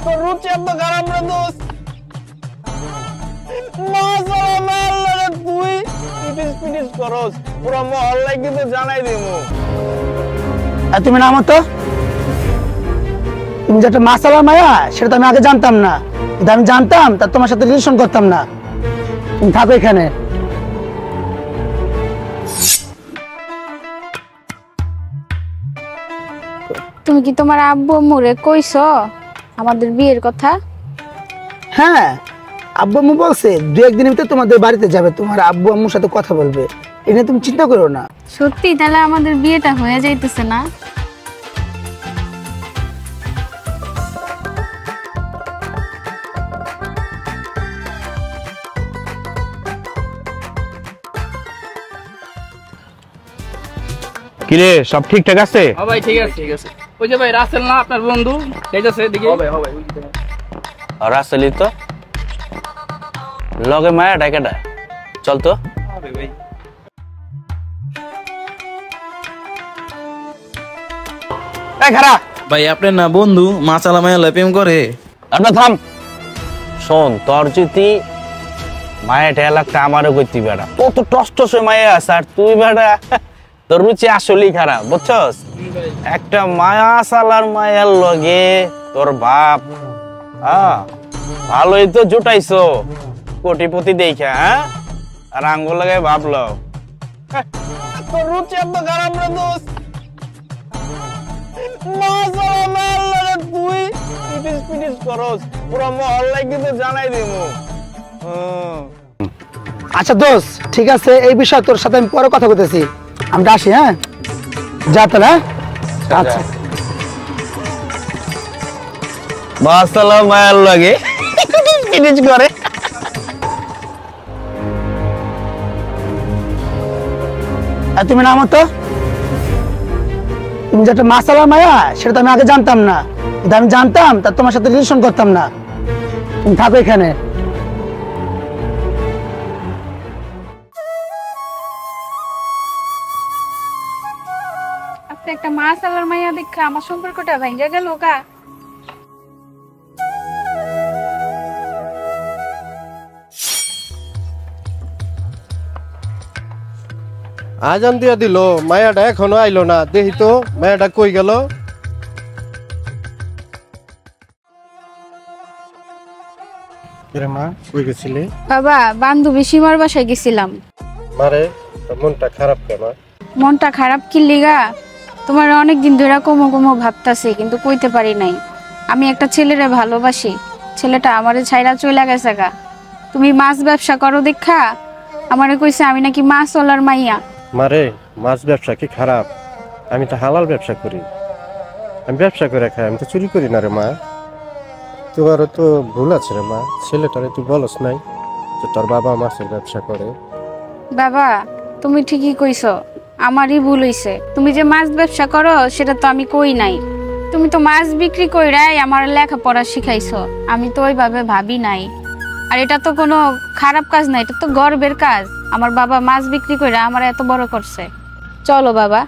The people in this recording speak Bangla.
তোর রুচি এত খারাপ রে দোস্ত। মাশাআল্লাহ মাল্লা রে তুই পিটিস করস পুরো মহল্লায় কিন্তু জানাই দিমু। আর তুমি নামো তো। তুমি যেটা মাশাআল্লাহ মায়া সেটা তো আমি আগে জানতাম না, যদি আমি জানতাম তা তোমার সাথে রিলেশন করতাম না। তুমি থাকো এখানে। তুমি কি তোমার আব্বু আম্মুরে কইছো আমাদের বিয়ের কথা? হ্যাঁ, আব্বু আম্মু বলছে 2-1 দিনের ভিতরে তোমাদের বাড়িতে যাবে, তোমার আব্বু আম্মুর সাথে কথা বলবে। এটা নিয়ে তুমি চিন্তা করো না। সত্যি তাহলে আমাদের বিয়েটা হয়ে যাইতেছে না? কিরে সব ঠিকঠাক আছে? হ্যাঁ ভাই ঠিক আছে। ওই যে ভাই রাসেল না আপনার বন্ধু, যাইতাছে এদিকে। ভাই আর আসলি তো লগে মায়া ডাকেটা চল তো। ভাই এই খারা ভাই আপনার না বন্ধু মাছালা মায়া প্রেম করে? আপনার থাম। শোন তোর যদি মায়া ঠেলাকটা আমারও করতে বেড়া, তো তো টস মায়া আছে আর তুই বেড়া তোর রুচি আসলেই খারাপ বুঝছস। একটা মায়া সালার মায়ের লগে তোর বাপ ভালোই তো জুটাইছো কোটিপতি দেখা, হ্যাঁ? আর আঙ্গুল লাগাই ভাবলো তোর রুচি এত খারাপ রে দোস্ত। মাশাআল্লাহ মাল্লা রে তুই পিটিস করস পুরো মহল্লায় কিন্তু জানাই দিমু। আচ্ছা দোস্ত ঠিক আছে, এই বিষয়ে তোর সাথে আমি পরে কথা বলতেছি। আমি আসি, হ্যাঁ? যা তাহলে। আচ্ছা মাশাআল্লাহ মায়ের লাগে পিটিস করে। আর তুমি নামো তো। তুমি যেটা মাশাআল্লাহ মায়া সেটা তো আমি আগে জানতাম না, যদি আমি জানতাম তা তোমার সাথে রিলেশন করতাম না। তুমি থাকো এখানে। আপনি একটা মাশাআল্লাহর মাইয়া দেখা আমার সম্পর্কটা ভাঙা গেল গা। আজান দিয়া দিল, মায়াটা এখনো আইলো না। দেখি তো মায়াটা কই গেল। মা কই গেছিলি? বাবা বান্ধবী সীমার বাসায় গেছিলাম। মারে মনটা খারাপ কেন? মনটা খারাপ কি লিগা? তোমার অনেকদিন ধরে কমো ভাবতাছি কিন্তু কইতে পারি নাই। আমি একটা ছেলেরে ভালোবাসি, ছেলেটা আমারে ছাইরা চলে গেছে গা। তুমি মাছ ব্যবসা করো দেখা আমারে কইছে আমি নাকি মাছওয়ালার মাইয়া। মারে মাছ ব্যবসা কি খারাপ? আমি তো হালাল ব্যবসা করি, আমি ব্যবসা করে খাই, আমি তো চুরি করি না রে মা। তোমারও তো ভুল আছে রে মা, ছেলেটারে তুই বলস নাই যে তোর বাবা মাছের ব্যবসা করে। বাবা তুমি ঠিকই কইছো, আমারই ভুল হইছে। তুমি যে মাছ ব্যবসা করো সেটা তো আমি কই নাই। তুমি তো মাছ বিক্রি কইরাই আমার লেখাপড়া শিখাইছো, আমি তো ওইভাবে ভাবি নাই। আর এটা তো কোনো খারাপ কাজ না, এটা তো গর্বের কাজ। আমার বাবা মাছ বিক্রি কইরা আমার এত বড় করছে। চলো বাবা।